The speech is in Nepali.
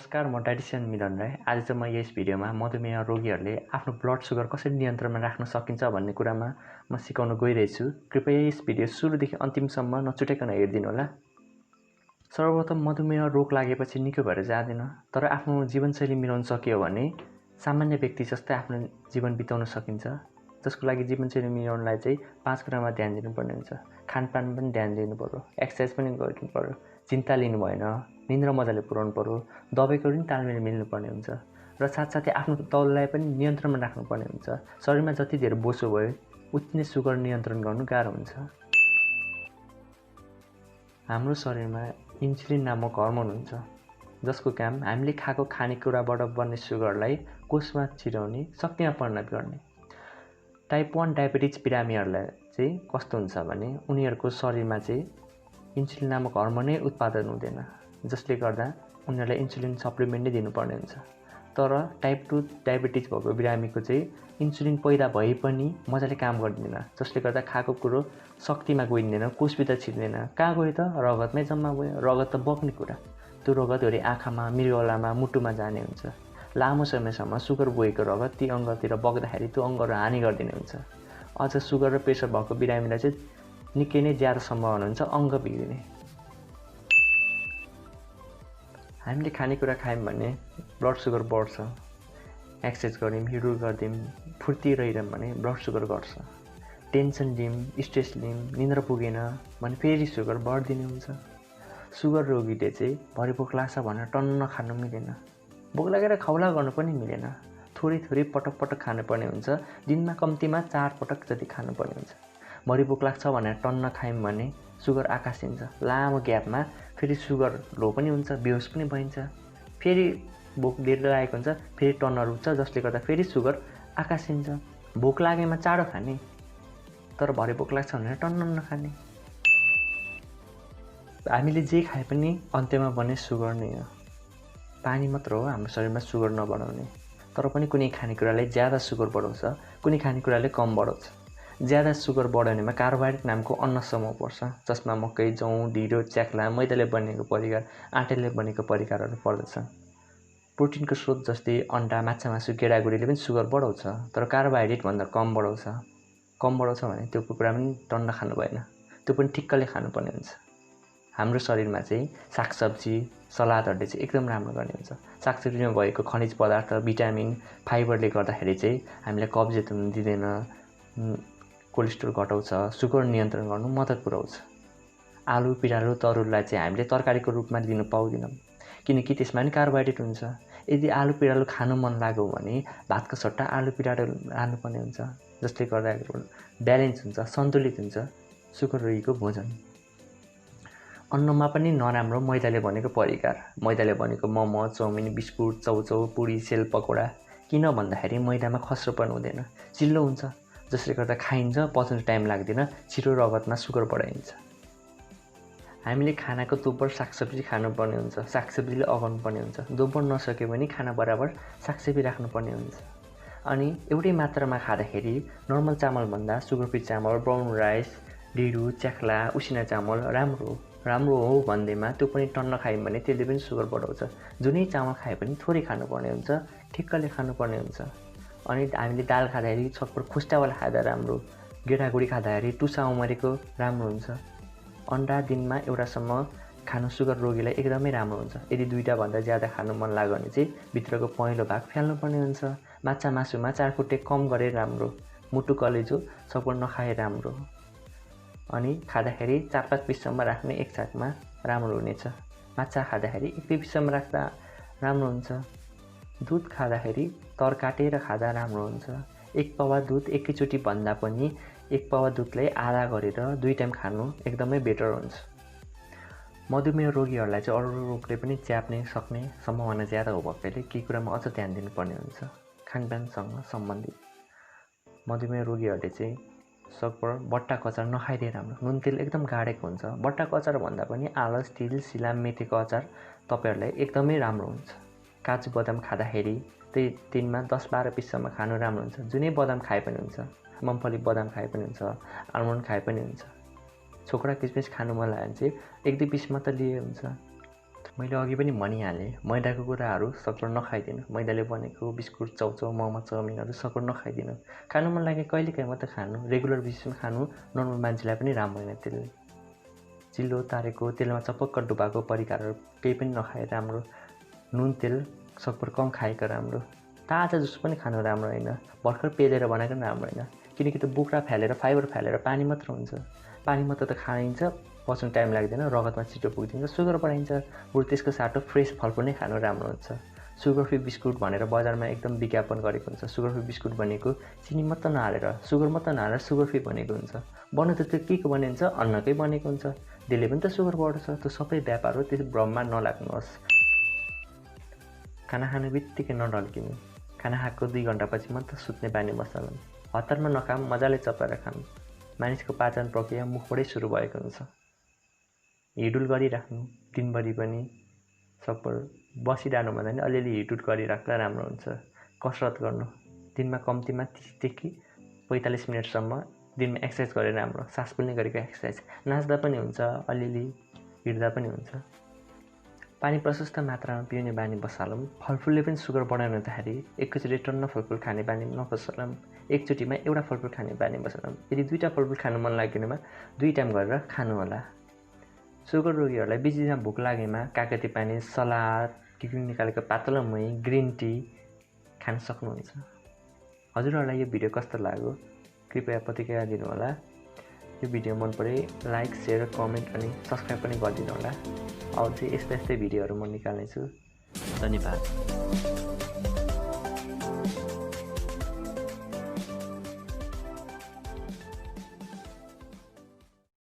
नमस्कार, म डाइटिसियन मिलन राई। आज चाहिँ म यस भिडियोमा मधुमेह रोगीहरूले आफ्नो ब्लड सुगर कसरी नियन्त्रणमा राख्न सकिन्छ भन्ने कुरामा म सिकाउन गइरहेछु। कृपया यस भिडियो सुरुदेखि अन्तिमसम्म नछुटाइकन हेरिदिनु होला। सर्वप्रथम मधुमेह रोग लागेपछि निको भएर जाँदैन, तर आफ्नो जीवनशैली मिलाउन सकियो भने सामान्य व्यक्ति जस्तै आफ्नो जीवन बिताउन सकिन्छ। जसको लागि जीवनशैली मिलाउनलाई चाहिँ 5 कुरामा ध्यान दिनुपर्ने हुन्छ। खानपान पनि ध्यान दिनु पर्यो, एक्सर्साइज पनि गर्नु पर्यो, चिन्ता लिनु भएन, निन्द्रा मजाले पुर्याउनु पर्यो, दबाईको पनि तालमेल मिल्नुपर्ने हुन्छ र साथसाथै आफ्नो तौललाई पनि नियन्त्रणमा राख्नुपर्ने हुन्छ। शरीरमा जति धेरै बोसो भयो उति नै सुगर नियन्त्रण गर्नु गाह्रो हुन्छ। हाम्रो शरीरमा इन्सुलिन नामक हर्मोन हुन्छ, जसको काम हामीले खाएको खानेकुराबाट बन्ने सुगरलाई कोषमा छिराउने, शक्तिमा परिणत गर्ने। टाइप 1 डायबेटिक्स बिरामीहरूलाई चाहिँ कस्तो हुन्छ भने उनीहरूको शरीरमा चाहिँ इन्सुलिन नामक हर्मोनै उत्पादन हुँदैन, जसले गर्दा उनीहरूलाई इन्सुलिन सप्लिमेन्ट नै दिनुपर्ने हुन्छ। तर टाइप 2 डायबेटिक्स भएको बिरामीको चाहिँ इन्सुलिन पैदा भए पनि मजाले काम गर्दैन, जसले गर्दा खाएको कुरो शक्तिमा गइँदैन, कोषभित्र छिर्दैन। कहाँ गयो त? रगतमै जम्मा भयो। रगत त बग्ने कुरा, त्यो रगतहरू आँखामा, मृगौलामा, मुटुमा जाने हुन्छ। लामो समयसम्म सुगर बोकेको रगत ती अङ्गतिर बग्दाखेरि त्यो अङ्गहरू हानि गरिदिने हुन्छ। अझ सुगर र प्रेसर भएको बिरामीलाई चाहिँ निकै नै ज्यादा सम्भावना हुन्छ अङ्ग बिग्रिने। हामीले खानेकुरा खायौँ भने ब्लड सुगर बढ्छ। एक्सर्साइज गऱ्यौँ, हिँडुल गरिदिउँ, फुर्ती रह्यौँ भने ब्लड सुगर घट्छ। टेन्सन लियौँ, स्ट्रेस लियौँ, निन्द्रा पुगेन भने फेरि सुगर बढ्दिने हुन्छ। सुगर रोगीले चाहिँ भरे भोक लाग्छ भनेर टन्न खानु मिलेन, भोक लागेर खौला गर्नु पनि मिलेन। थोरै थोरै पटक पटक खानुपर्ने हुन्छ। दिनमा कम्तीमा 4 पटक जति खानुपर्ने हुन्छ। भरे भोक लाग्छ भनेर टन्न खायौँ भने सुगर आकाशिन्छ। लामो ग्यापमा फेरि सुगर लो पनि हुन्छ, बेहोस पनि भइन्छ। फेरि भोक धेरै लागेको हुन्छ, फेरि टन्न रुच्छ, जसले गर्दा फेरि सुगर आकाशिन्छ। भोक लागेमा चाँडो खाने, तर भरे भोक लाग्छ भनेर टन्न नखाने। हामीले जे खाए पनि अन्त्यमा बन्ने सुगर नै हो। पानी मात्र हो हाम्रो शरीरमा सुगर नबढाउने। तर पनि कुनै खानेकुराले ज्यादा सुगर बढाउँछ, कुनै खानेकुराले कम बढाउँछ। ज्यादा सुगर बढाउनेमा कार्बोहाइड्रेट नामको अन्न समूह पर्छ, जसमा मकै, जौँ, ढिँडो, च्याख्ला, मैदाले बनेको परिकार, आँटाले बनेको परिकारहरू पर्दछन्। प्रोटिनको स्रोत जस्तै अन्डा, माछा, मासु, गेडागुडीले पनि सुगर बढाउँछ, तर कार्बोहाइड्रेटभन्दा कम बढाउँछ। कम बढाउँछ भने त्यो कुरा पनि टन्न खानु भएन, त्यो पनि ठिक्कले खानुपर्ने हुन्छ। हाम्रो शरीरमा चाहिँ सागसब्जी, सलादहरूले चाहिँ एकदम राम्रो गर्ने हुन्छ। सागसब्जीमा भएको खनिज पदार्थ, भिटामिन, फाइबरले गर्दाखेरि चाहिँ हामीलाई कब्जियत हुन दिँदैन, कोलेस्ट्रोल घटाउँछ, सुगर नियन्त्रण गर्नु मद्दत पुर्याउँछ। आलु, पिँडालु, तरुललाई चाहिँ हामीले तरकारीको रूपमा लिनु पाउँदैनौँ, किनकि त्यसमा पनि कार्बोहाइड्रेट हुन्छ। यदि आलु पिँडालु खानु मन लाग्यो भने भातको सट्टा आलु पिँडालु खानुपर्ने हुन्छ, जसले गर्दा ब्यालेन्स हुन्छ, सन्तुलित हुन्छ सुगर रोगीको भोजन। अन्नमा पनि नराम्रो मैदाले बनेको परिकार, मैदाले बनेको मोमो, चाउमिन, बिस्कुट, चौचौ, पुडी, सेल, पकौडा। किन भन्दाखेरि मैदामा खस्रोपन हुँदैन, चिल्लो हुन्छ, जसले गर्दा खाइन्छ, पचाउन टाइम लाग्दैन, छिटो रगतमा सुगर बढाइन्छ। हामीले खानाको दोब्बर सागसब्जी खानुपर्ने हुन्छ, सागसब्जीले अगाउनुपर्ने हुन्छ। दोब्बर नसक्यो भने खाना बराबर सागसब्जी राख्नुपर्ने हुन्छ। अनि एउटै मात्रामा खाँदाखेरि नर्मल चामलभन्दा सुगर फ्री चामल, ब्राउन राइस, ढिँडो, च्याख्ला, उसिना चामल राम्रो हो भन्दैमा त्यो पनि टन्न खायौँ भने त्यसले पनि सुगर बढाउँछ। जुनै चामल खाए पनि थोरै खानुपर्ने हुन्छ, ठिक्कले खानुपर्ने हुन्छ। अनि हामीले दाल खाँदाखेरि छटपट खोस्टावाला खाँदा राम्रो, गेडागुडी खाँदाखेरि टुसा उमरेको राम्रो हुन्छ। अन्डा दिनमा एउटासम्म खानु सुगर रोगीलाई एकदमै राम्रो हुन्छ। यदि 2टाभन्दा ज्यादा खानु मन लाग्यो भने चाहिँ भित्रको पहेँलो भाग फ्याल्नुपर्ने हुन्छ। माछा मासुमा 4 कुटे कम गरे राम्रो, मुटु कलेजो सबै नखाए राम्रो। अनि खाँदाखेरि 4-5 पिससम्म राख्ने एकसाथमा राम्रो हुनेछ। माछा खाँदाखेरि 1-2 पिससम्म राख्दा राम्रो हुन्छ। दुध खाँदाखेरि तर काटेर खाँदा राम्रो हुन्छ। 1 पावा दुध एकैचोटि भन्दा पनि 1 पावा दुधलाई आधा गरेर 2 टाइम खानु एकदमै बेटर हुन्छ। मधुमेह रोगीहरूलाई चाहिँ अरू रोगले पनि च्याप्ने सक्ने सम्भावना ज्यादा हो भएकाले केही कुरामा अझ ध्यान दिनुपर्ने हुन्छ। खानपानसँग सम्बन्धित मधुमेह रोगीहरूले चाहिँ सकभर बट्टाको अचार नखाइदिए राम्रो। नुन तेल एकदम गाडेको हुन्छ। बट्टाको अचार भन्दा पनि आलस, तिल, सिलाम, मेथीको अचार तपाईँहरूलाई एकदमै राम्रो हुन्छ। काजु बदाम खाँदाखेरि त्यही दिनमा 10-12 पिससम्म खानु राम्रो हुन्छ। जुनै बदाम खाए पनि हुन्छ, मुम्फली बदाम खाए पनि हुन्छ, आलमोन्ड खाए पनि हुन्छ। छोक्रा किसमिस खानु मन लाग्यो भने चाहिँ 1-2 पिस मात्र लिए हुन्छ। मैले अघि पनि भनिहालेँ, मैदाको कुराहरू सकभर नखाइदिनु। मैदाले बनेको बिस्कुट, चाउचाउ, मोमो, चाउमिनहरू सकभर नखाइदिनु। खानु मन लागे कहिलेकाहीँ मात्र खानु, रेगुलर बेसिसमा खानु नर्मल मान्छेलाई पनि राम्रो होइन त्यसले। चिल्लो तारेको, तेलमा चपक्क डुबाएको परिकारहरू केही पनि नखाए राम्रो। नुन तेल सकभर कम खाएको राम्रो। ताजा जुस पनि खानु राम्रो होइन, भर्खर पेलेर बनाएको पनि राम्रो होइन, किनकि त्यो बोक्रा फालेर फाइबर फालेर पानी मात्र हुन्छ। पानी मात्र त खाइन्छ, पच्नु टाइम लाग्दैन, रगतमा छिटो पुगिदिन्छ, सुगर बढाइन्छ। बरु त्यसको साटो फ्रेस फलफुल नै खानु राम्रो हुन्छ। सुगर फ्री बिस्कुट भनेर बजारमा एकदम विज्ञापन गरेको हुन्छ। सुगर फ्री बिस्कुट भनेको चिनी मात्र नहालेर, सुगर मात्र नहालेर सुगर फ्री भनेको हुन्छ। बन्नु त त्यो के को बनिन्छ? अन्नकै बनेको हुन्छ। त्यसले पनि त सुगर बढ्छ। त्यो सबै व्यापार हो, त्यस भ्रममा नलाग्नुहोस्। खाना खाने बित्तिकै नढल्किनु। खाना खाएको 2 घन्टापछि मात्र सुत्ने बानी बसाल्नु। हतारमा नखाम, मजाले चपाएर खाम। मानिसको पाचन प्रक्रिया मुखबाटै सुरु भएको हुन्छ। हिडुल गरिराख्नु दिनभरि पनि, सकभर बसिरहनुभन्दा पनि अलिअलि हिडुल गरिराख्दा राम्रो हुन्छ। कसरत गर्नु, दिनमा कम्तीमा 30 देखि 45 मिनटसम्म दिनमा एक्सर्साइज गरेर राम्रो। सास फुल्ने गरेको एक्सर्साइज, नाच्दा पनि हुन्छ, अलिअलि हिँड्दा पनि हुन्छ। पानी प्रशस्त मात्रामा पिउने बानी बसालौँ। फलफुलले पनि सुगर बढाउन हुँदाखेरि एकैचोटि टन्न फलफुल खाने बानी नबसालौँ। एकचोटिमा एउटा फलफुल खाने बानी बसालौँ। यदि 2टा फलफुल खानु मन लागेमा 2 टाइम गरेर खानु होला। सुगर रोगीहरूलाई बिचमा भोक लागेमा कागती पानी, सलाद, किकिङ निकालेको पातलो मही, ग्रिन टी खान सक्नुहुन्छ। हजुरहरूलाई यो भिडियो कस्तो लाग्यो कृपया प्रतिक्रिया दिनुहोला। यो भिडियो मन परे लाइक, सेयर, कमेन्ट अनि सब्सक्राइब पनि गरिदिनु होला। अझै यस्तै भिडियोहरू म निकाल्नेछु। धन्यवाद।